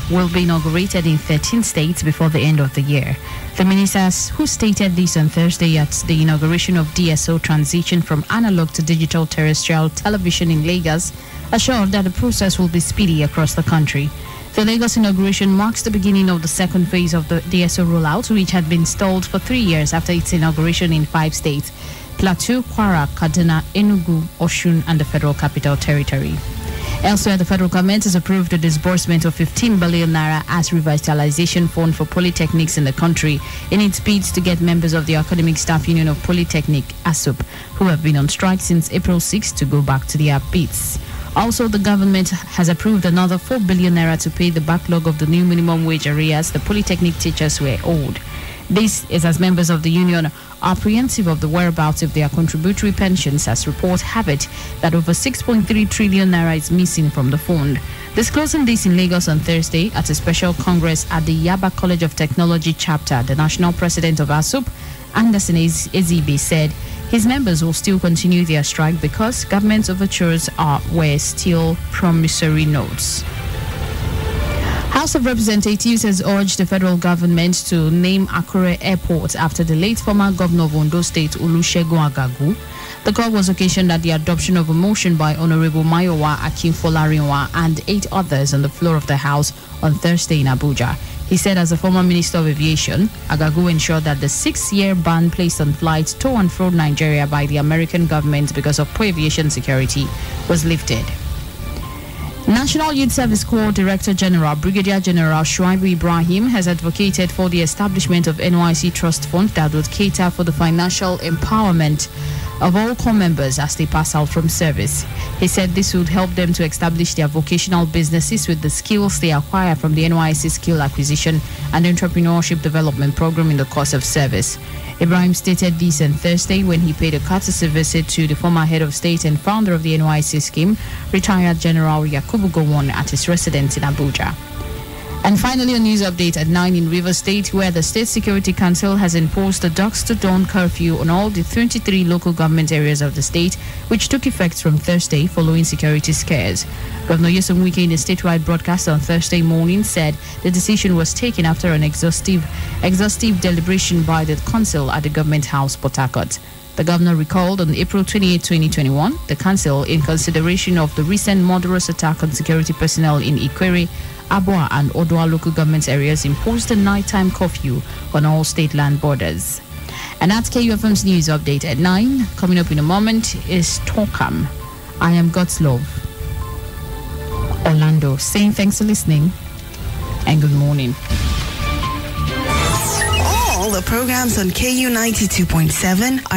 will be inaugurated in 13 states before the end of the year. The ministers who stated this on Thursday at the inauguration of DSO transition from analog to digital terrestrial television in Lagos assured that the process will be speedy across the country. The Lagos inauguration marks the beginning of the second phase of the DSO rollout, which had been stalled for 3 years after its inauguration in 5 states: Plateau, Kwara, Kaduna, Enugu, Osun, and the Federal Capital Territory. Elsewhere, the federal government has approved the disbursement of 15 billion naira as revitalization fund for polytechnics in the country in its bids to get members of the Academic Staff Union of Polytechnic, ASUP, who have been on strike since April 6, to go back to their bids. Also, the government has approved another 4 billion naira to pay the backlog of the new minimum wage arrears the polytechnic teachers were owed. This is as members of the union are apprehensive of the whereabouts of their contributory pensions, as reports have it that over 6.3 trillion naira is missing from the fund. Disclosing this in Lagos on Thursday at a special congress at the Yaba College of Technology chapter, the national president of ASUP, Anderson Ezibe, said his members will still continue their strike because government overtures were still promissory notes. House of Representatives has urged the federal government to name Akure Airport after the late former governor of Ondo State, Olusegun Agagu. The call was occasioned at the adoption of a motion by Honorable Mayowa Akinfolarinwa and 8 others on the floor of the House on Thursday in Abuja. He said as a former Minister of Aviation, Agagu ensured that the 6-year ban placed on flights to and from Nigeria by the American government because of poor aviation security was lifted. National Youth Service Corps Director General Brigadier General Shuaibu Ibrahim has advocated for the establishment of NYSC Trust Fund that would cater for the financial empowerment of all corps members as they pass out from service. He said this would help them to establish their vocational businesses with the skills they acquire from the NYSC Skill Acquisition and Entrepreneurship Development Program in the course of service. Ibrahim stated this on Thursday when he paid a courtesy visit to the former head of state and founder of the NYSC scheme, retired General Yakubu Gowon, at his residence in Abuja. And finally, a news update at 9 in Rivers State, where the State Security Council has enforced a dusk to dawn curfew on all the 23 local government areas of the state, which took effect from Thursday following security scares. Governor Nyesom Wike, in a statewide broadcast on Thursday morning, said the decision was taken after an exhaustive deliberation by the council at the Government House, Port Harcourt. The governor recalled on April 28, 2021, the council, in consideration of the recent murderous attack on security personnel in Ikwere, Abua and Odwa local government areas, imposed a nighttime curfew on all state land borders. And that's KUFM's news update at 9. Coming up in a moment is Talkam. I am God's Love. Orlando saying thanks for listening and good morning. All the programs on KU 92.7 are